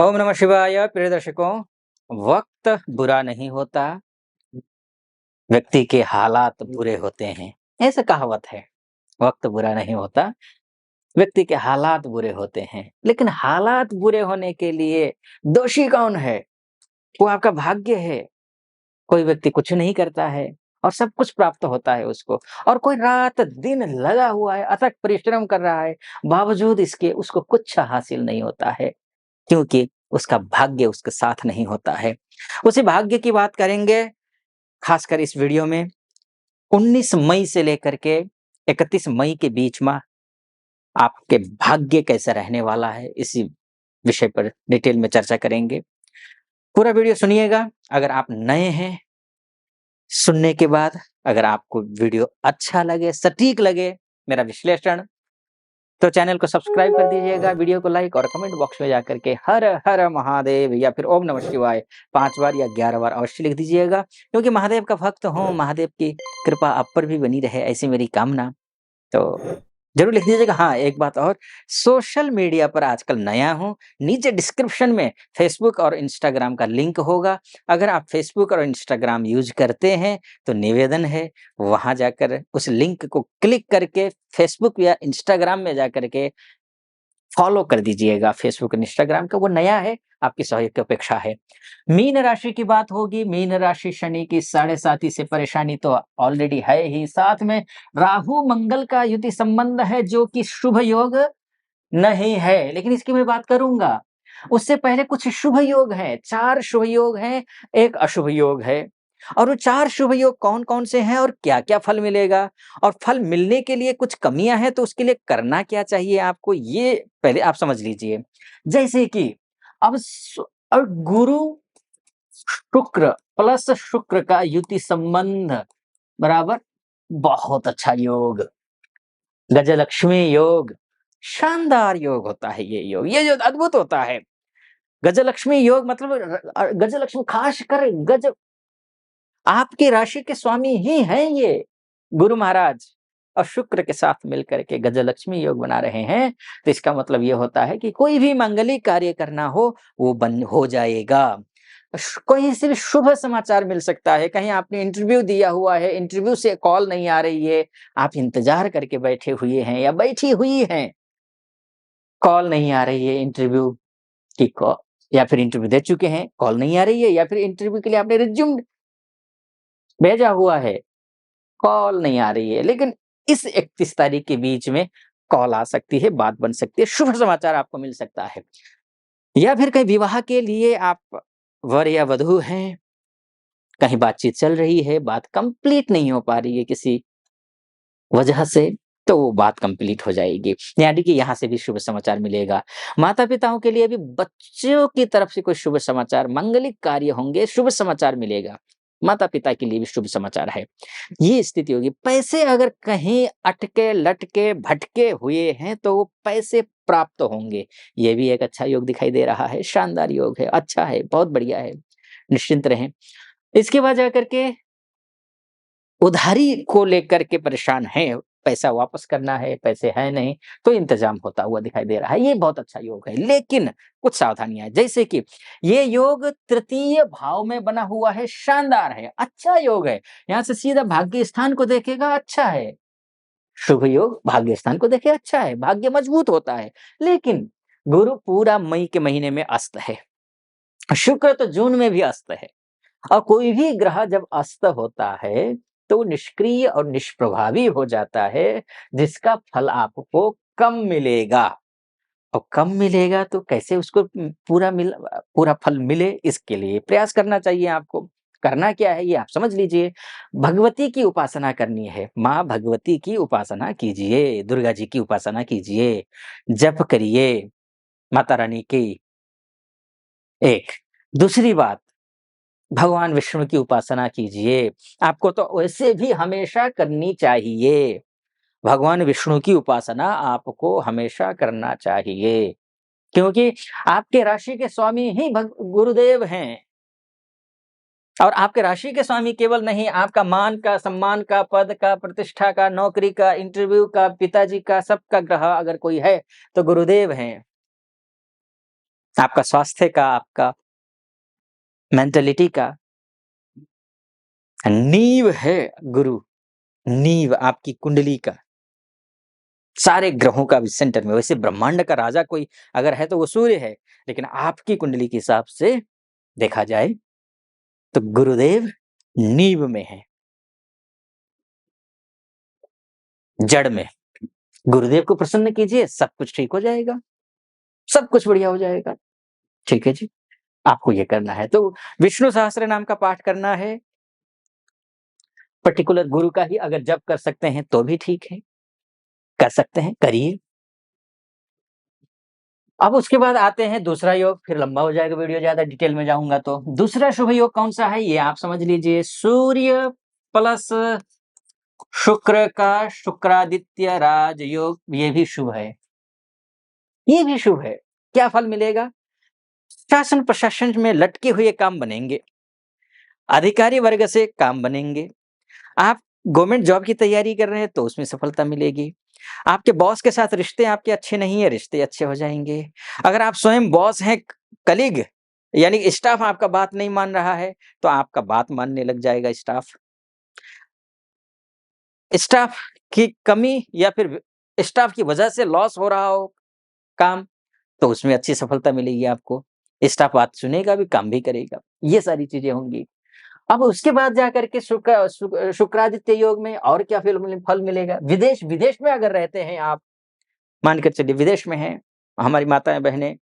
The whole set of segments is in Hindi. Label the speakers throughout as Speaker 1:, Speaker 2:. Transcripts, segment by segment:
Speaker 1: ओम नमः शिवाय। प्रिय दर्शकों, वक्त बुरा नहीं होता, व्यक्ति के हालात बुरे होते हैं। ऐसा कहावत है। वक्त बुरा नहीं होता, व्यक्ति के हालात बुरे होते हैं। लेकिन हालात बुरे होने के लिए दोषी कौन है? वो आपका भाग्य है। कोई व्यक्ति कुछ नहीं करता है और सब कुछ प्राप्त होता है उसको, और कोई रात दिन लगा हुआ है, अथक परिश्रम कर रहा है, बावजूद इसके उसको कुछ हासिल नहीं होता है, क्योंकि उसका भाग्य उसके साथ नहीं होता है। उसी भाग्य की बात करेंगे खासकर इस वीडियो में। 19 मई से लेकर के 31 मई के बीच में आपके भाग्य कैसा रहने वाला है, इसी विषय पर डिटेल में चर्चा करेंगे। पूरा वीडियो सुनिएगा। अगर आप नए हैं, सुनने के बाद अगर आपको वीडियो अच्छा लगे, सटीक लगे मेरा विश्लेषण, तो चैनल को सब्सक्राइब कर दीजिएगा, वीडियो को लाइक और कमेंट बॉक्स में जाकर के हर हर महादेव या फिर ओम नमः शिवाय 5 बार या 11 बार अवश्य लिख दीजिएगा, क्योंकि महादेव का भक्त हूँ, महादेव की कृपा आप पर भी बनी रहे, ऐसी मेरी कामना। तो ज़रूर लिख दीजिएगा। हाँ, एक बात और, सोशल मीडिया पर आजकल नया हूँ, नीचे डिस्क्रिप्शन में फ़ेसबुक और इंस्टाग्राम का लिंक होगा। अगर आप फ़ेसबुक और इंस्टाग्राम यूज़ करते हैं, तो निवेदन है वहाँ जाकर उस लिंक को क्लिक करके फ़ेसबुक या इंस्टाग्राम में जाकर के फ़ॉलो कर दीजिएगा। फ़ेसबुक और इंस्टाग्राम का वो नया है, आपकी सहयोग की अपेक्षा है। मीन राशि की बात होगी, मीन राशि शनि की साढ़े साती से परेशानी तो ऑलरेडी है ही, साथ में राहु मंगल का युति संबंध है जो कि शुभ योग नहीं है, लेकिन इसकी मैं बात करूँगा। उससे पहले कुछ शुभ योग हैं, 4 शुभ योग हैं, 1 अशुभ योग है। और वो 4 शुभ योग कौन-कौन से हैं और क्या-क्या फल मिलेगा? और फल मिलने के लिए कुछ कमियाँ हैं, तो उसके लिए करना क्या चाहिए आपको, ये पहले आप समझ लीजिए। जैसे कि अब गुरु शुक्र प्लस शुक्र का युति संबंध बराबर बहुत अच्छा योग, गजलक्ष्मी योग, शानदार योग होता है ये योग, ये जो अद्भुत होता है। गजलक्ष्मी योग मतलब गजलक्ष्मी खासकर गज आपकी राशि के स्वामी ही हैं ये, गुरु महाराज, और शुक्र के साथ मिलकर के गजलक्ष्मी योग बना रहे हैं, तो इसका मतलब ये होता है कि कोई भी मांगलिक कार्य करना वो बन हो जाएगा। कहीं से भी शुभ समाचार मिल सकता है, कहीं आपने इंटरव्यू दिया हुआ है, इंटरव्यू से कॉल नहीं आ रही है, आप इंतज़ार करके बैठे हुए हैं या बैठी हुई हैं, कॉल नहीं आ रही है इंटरव्यू की या फिर इंटरव्यू दे चुके हैं, कॉल नहीं आ रही है, या फिर इंटरव्यू के लिए आपने रिज़्यूम भेजा हुआ है, कॉल नहीं आ रही है, लेकिन इस 31 तारीख के बीच में कॉल आ सकती है, बात बन सकती है, शुभ समाचार आपको मिल सकता है। या फिर कहीं विवाह के लिए आप वर या वधू हैं, कहीं बातचीत चल रही है, बात कंप्लीट नहीं हो पा रही है किसी वजह से, तो वो बात कंप्लीट हो जाएगी। यानी कि यहाँ से भी शुभ समाचार मिलेगा। माता-पिताओं के लिए भी बच्चों की तरफ से कोई शुभ समाचार, मांगलिक कार्य होंगे, शुभ समाचार मिलेगा। माता-पिता के लिए भी शुभ समाचार है। ये स्थिति होगी। पैसे अगर कहीं अटके, लटके, भटके हुए हैं, तो वो पैसे प्राप्त होंगे। ये भी एक अच्छा योग दिखाई दे रहा है, शानदार योग है, अच्छा है, बहुत बढ़िया है, निश्चिंत रहें। इसके बाद जाकर के उधारी को लेकर के परेशान हैं, पैसा वापस करना है, पैसे हैं नहीं, तो इंतज़ाम होता हुआ दिखाई दे रहा है। ये बहुत अच्छा योग है, लेकिन कुछ सावधानियाँ हैं, जैसे कि ये योग तृतीय भाव में बना हुआ है, शानदार है, अच्छा योग है। यहाँ से सीधा भाग्य स्थान को देखेगा, अच्छा है। शुभ योग भाग्य स्थान को देखे, अच्छा है, भाग्य मजबूत होता है। लेकिन गुरु पूरा मई के महीने में अस्त है, शुक्र तो जून में भी अस्त है। और कोई भी ग्रह जब अस्त होता है, तो वो निष्क्रिय और निष्प्रभावी हो जाता है, जिसका फल आपको कम मिलेगा। और कम मिलेगा तो कैसे उसको पूरा फल मिले, इसके लिए प्रयास करना चाहिए आपको। करना क्या है ये आप समझ लीजिए। भगवती की उपासना करनी है, माँ भगवती की उपासना कीजिए, दुर्गा जी की उपासना कीजिए, जप करिए माता रानी की। एक, दूसरी बात, भगवान विष्णु की उपासना कीजिए। आपको तो वैसे भी हमेशा करनी चाहिए। भगवान विष्णु की उपासना आपको हमेशा करना चाहिए, क्योंकि आपके राशि के स्वामी ही भग गुरुदेव हैं। और आपके राशि के स्वामी केवल नहीं, आपका मान का, सम्मान का, पद का, प्रतिष्ठा का, नौकरी का, इंटरव्यू का, पिताजी का, सबका ग्रह अगर कोई है, तो गुरुदेव हैं। आपका स्वास्थ्य का, आपका मेंटालिटी का नींव है गुरु, नींव आपकी कुंडली का, सारे ग्रहों का भी सेंटर में। वैसे ब्रह्मांड का राजा कोई अगर है तो वो सूर्य है, लेकिन आपकी कुंडली के हिसाब से देखा जाए तो गुरुदेव नींव में है, जड़ में। गुरुदेव को प्रसन्न कीजिए, सब कुछ ठीक हो जाएगा, सब कुछ बढ़िया हो जाएगा। ठीक है जी, आपको ये करना है। तो विष्णु सहस्त्र नाम का पाठ करना है, पर्टिकुलर गुरु का ही अगर जप कर सकते हैं तो भी ठीक है, कर सकते हैं, करिए। अब उसके बाद आते हैं दूसरा योग, फिर लंबा हो जाएगा वीडियो, ज्यादा डिटेल में जाऊंगा तो। दूसरा शुभ योग कौन सा है ये आप समझ लीजिए, सूर्य प्लस शुक्र का शुक्रादित्य राजयोग, ये भी शुभ है, ये भी शुभ है। क्या फल मिलेगा? शासन प्रशासन में लटके हुए काम बनेंगे, अधिकारी वर्ग से काम बनेंगे, आप गवर्नमेंट जॉब की तैयारी कर रहे हैं तो उसमें सफलता मिलेगी। आपके बॉस के साथ रिश्ते आपके अच्छे नहीं है, रिश्ते अच्छे हो जाएंगे। अगर आप स्वयं बॉस हैं, कलीग यानी स्टाफ आपका बात नहीं मान रहा है तो आपका बात मानने लग जाएगा स्टाफ। स्टाफ की कमी या फिर स्टाफ की वजह से लॉस हो रहा हो काम, तो उसमें अच्छी सफलता मिलेगी आपको। स्टाफ बात सुनेगा भी, काम भी करेगा, ये सारी चीजें होंगी। अब उसके बाद जाकर के शुक्रादित्य योग में और क्या फल मिलेगा? विदेश विदेश में अगर रहते हैं आप, मान कर चलिए विदेश में हैं, हमारी माताएं बहनें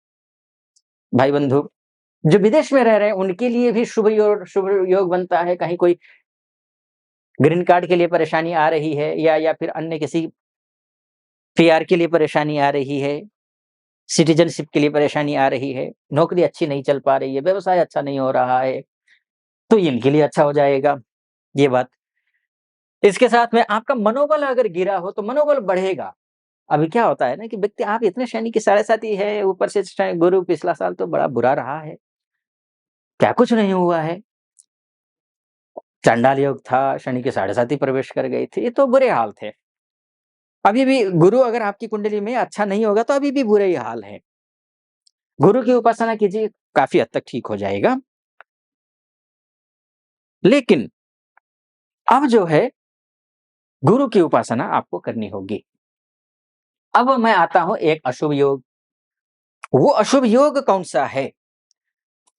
Speaker 1: भाई बंधु जो विदेश में रह रहे हैं उनके लिए भी शुभ योग बनता है। कहीं कोई ग्रीन कार्ड के लिए परेशानी आ रही है या फिर अन्य किसी पीआर के लिए परेशानी आ रही है, सिटीजनशिप के लिए परेशानी आ रही है, नौकरी अच्छी नहीं चल पा रही है, व्यवसाय अच्छा नहीं हो रहा है, तो इनके लिए अच्छा हो जाएगा ये बात। इसके साथ में आपका मनोबल अगर गिरा हो तो मनोबल बढ़ेगा। अभी क्या होता है ना कि व्यक्ति आप इतने शनि के साढ़े साथी है, ऊपर से गुरु पिछला साल तो बड़ा बुरा रहा है, क्या कुछ नहीं हुआ है, चांडाल योग था, शनि के साढ़े साथी प्रवेश कर गए थे, ये तो बुरे हाल थे। अभी भी गुरु अगर आपकी कुंडली में अच्छा नहीं होगा तो अभी भी बुरे ही हाल है। गुरु की उपासना कीजिए, काफी हद तक ठीक हो जाएगा। लेकिन अब जो है गुरु की उपासना आपको करनी होगी। अब मैं आता हूं एक अशुभ योग। वो अशुभ योग कौन सा है?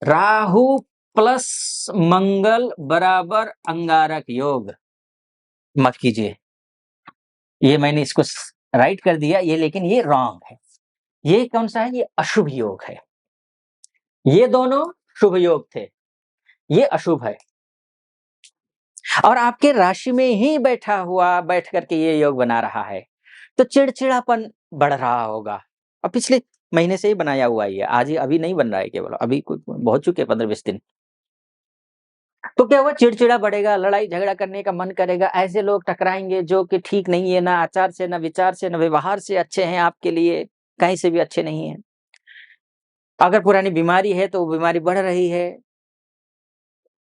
Speaker 1: राहु प्लस मंगल बराबर अंगारक योग मत कीजिए। ये मैंने इसको राइट कर दिया ये, लेकिन ये रॉन्ग है। ये कौन सा है? ये अशुभ योग है। ये दोनों शुभ योग थे, ये अशुभ है। और आपके राशि में ही बैठ करके ये योग बना रहा है, तो चिड़चिड़ापन बढ़ रहा होगा। अब पिछले महीने से ही बनाया हुआ ही है, आज ही अभी नहीं बन रहा है केवल, अभी कुछ बहुत चुके 15-20 दिन। तो क्या हुआ? चिड़चिड़ा बढ़ेगा, लड़ाई झगड़ा करने का मन करेगा, ऐसे लोग टकराएंगे जो कि ठीक नहीं है, ना आचार से, ना विचार से, ना व्यवहार से अच्छे हैं आपके लिए, कहीं से भी अच्छे नहीं है। अगर पुरानी बीमारी है तो वो बीमारी बढ़ रही है,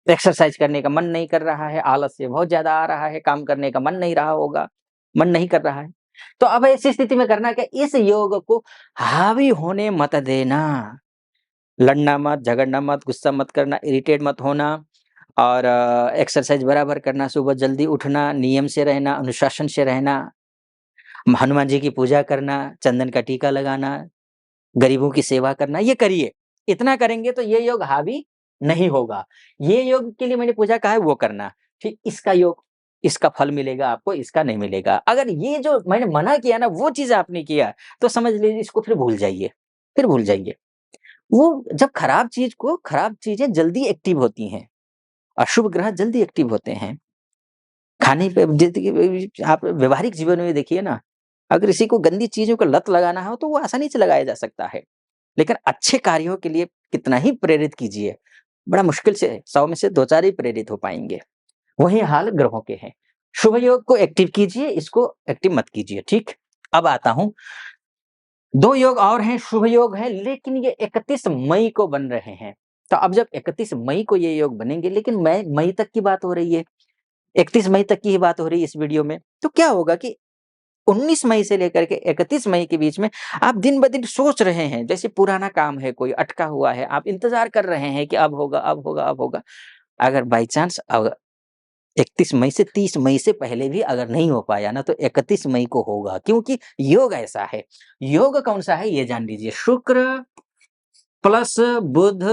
Speaker 1: एक्सरसाइज करने का मन नहीं कर रहा है, आलस्य बहुत ज्यादा आ रहा है, काम करने का मन नहीं रहा होगा, मन नहीं कर रहा है। तो अब ऐसी स्थिति में करना क्या? इस योग को हावी होने मत देना, लड़ना मत, झगड़ना मत, गुस्सा मत करना, इरिटेट मत होना, और एक्सरसाइज बराबर करना, सुबह जल्दी उठना, नियम से रहना, अनुशासन से रहना, हनुमान जी की पूजा करना, चंदन का टीका लगाना, गरीबों की सेवा करना, ये करिए। इतना करेंगे तो ये योग हावी नहीं होगा। ये योग के लिए मैंने पूजा कहा है वो करना, ठीक? इसका योग, इसका फल मिलेगा आपको, इसका नहीं मिलेगा। अगर ये जो मैंने मना किया ना वो चीज आपने किया तो समझ लीजिए इसको फिर भूल जाइए, फिर भूल जाइए। वो जब खराब चीजें जल्दी एक्टिव होती हैं, अशुभ ग्रह जल्दी एक्टिव होते हैं। खाने पे जिंदगी आप व्यवहारिक जीवन में देखिए ना, अगर किसी को गंदी चीजों को लत लगाना हो तो वो आसानी से लगाया जा सकता है, लेकिन अच्छे कार्यों के लिए कितना ही प्रेरित कीजिए, बड़ा मुश्किल से 100 में से 2-4 ही प्रेरित हो पाएंगे। वही हाल ग्रहों के हैं। शुभ योग को एक्टिव कीजिए, इसको एक्टिव मत कीजिए, ठीक? अब आता हूं, 2 योग और हैं, शुभ योग है, लेकिन ये 31 मई को बन रहे हैं। तो अब जब 31 मई को ये योग बनेंगे, लेकिन मई तक की बात हो रही है, 31 मई तक की ही बात हो रही है इस वीडियो में, तो क्या होगा कि 19 मई से लेकर के 31 मई के बीच में आप दिन-ब-दिन सोच रहे हैं, जैसे पुराना काम है कोई अटका हुआ है, आप इंतज़ार कर रहे हैं कि अब होगा, अब होगा, अब होगा। अगर बाय चांस 31 मई से 30 मई से पहले भी अगर नहीं हो पाया ना, तो 31 मई को होगा, क्योंकि योग ऐसा है। योग कौन-सा है ये जान लीजिए, शुक्र प्लस बुध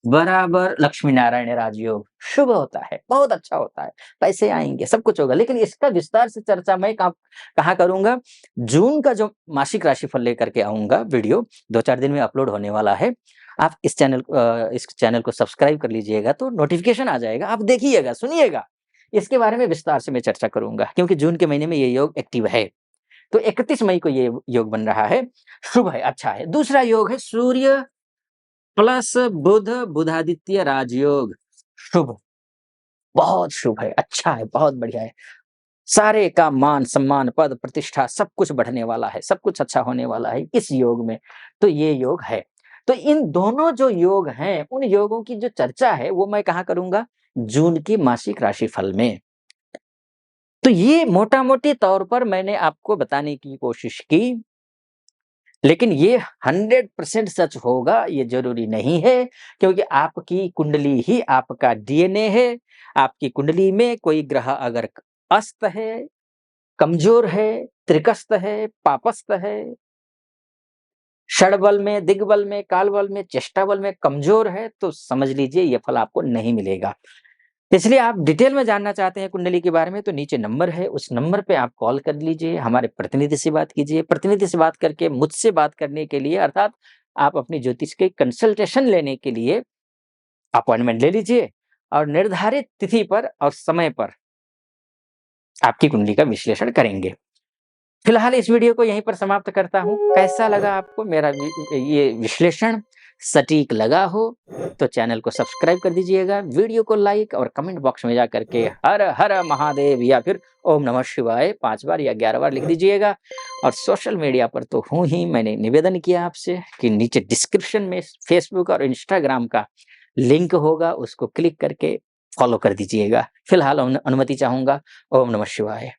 Speaker 1: बराबर लक्ष्मी नारायण राजयोग शुभ होता है, बहुत अच्छा होता है, पैसे आएँगे, सब कुछ होगा। लेकिन इसका विस्तार से चर्चा मैं कहाँ करूँगा, जून का जो मासिक राशिफल लेकर के आऊँगा वीडियो, 2-4 दिन में अपलोड होने वाला है। आप इस चैनल को सब्सक्राइब कर लीजिएगा तो नोटिफ़िकेशन आ जाएगा, आप देखिएगा, सुनिएगा। इसके बारे में विस्तार से मैं चर्चा करूँगा, क्योंकि जून के महीने में ये योग एक्टिव है। तो 31 मई को ये योग बन रहा है, शुभ है, अच्छा है। दूसरा योग है सूर्य प्लस बुध बुधादित्य राजयोग, शुभ, बहुत शुभ है, अच्छा है, बहुत बढ़िया है। सारे का मान, सम्मान, पद, प्रतिष्ठा सब कुछ बढ़ने वाला है, सब कुछ अच्छा होने वाला है इस योग में, तो ये योग है। तो इन दोनों जो योग हैं, उन योगों की जो चर्चा है, वो मैं कहाँ करूँगा? जून की मासिक राशिफल में। तो ये मोटा-मोटी तौर पर मैंने आपको बताने की कोशिश की, लेकिन ये 100% सच होगा ये ज़रूरी नहीं है, क्योंकि आपकी कुंडली ही आपका डीएनए है। आपकी कुंडली में कोई ग्रह अगर अस्त है, कमज़ोर है, त्रिकस्त है, पापस्त है, षडबल में, दिग्बल में, कालबल में, चेष्टाबल में कमज़ोर है, तो समझ लीजिए ये फल आपको नहीं मिलेगा। इसलिए आप डिटेल में जानना चाहते हैं कुंडली के बारे में, तो नीचे नंबर है, उस नंबर पे आप कॉल कर लीजिए, हमारे प्रतिनिधि से बात कीजिए। प्रतिनिधि से बात करके मुझसे बात करने के लिए, अर्थात आप अपनी ज्योतिष के कंसल्टेशन लेने के लिए अपॉइंटमेंट ले लीजिए और निर्धारित तिथि पर और समय पर आपकी कुंडली का विश्लेषण करेंगे। फिलहाल इस वीडियो को यहीं पर समाप्त करता हूँ। कैसा लगा आपको मेरा ये विश्लेषण? सटीक लगा हो तो चैनल को सब्सक्राइब कर दीजिएगा, वीडियो को लाइक और कमेंट बॉक्स में जाकर के हर हर महादेव या फिर ओम नमः शिवाय 5 बार या 11 बार लिख दीजिएगा। और सोशल मीडिया पर तो हूँ ही, मैंने निवेदन किया आपसे कि नीचे डिस्क्रिप्शन में फेसबुक और इंस्टाग्राम का लिंक होगा, उसको क्लिक करके फॉलो कर दीजिएगा। फिलहाल अनुमति चाहूँगा। ओम नमः शिवाय।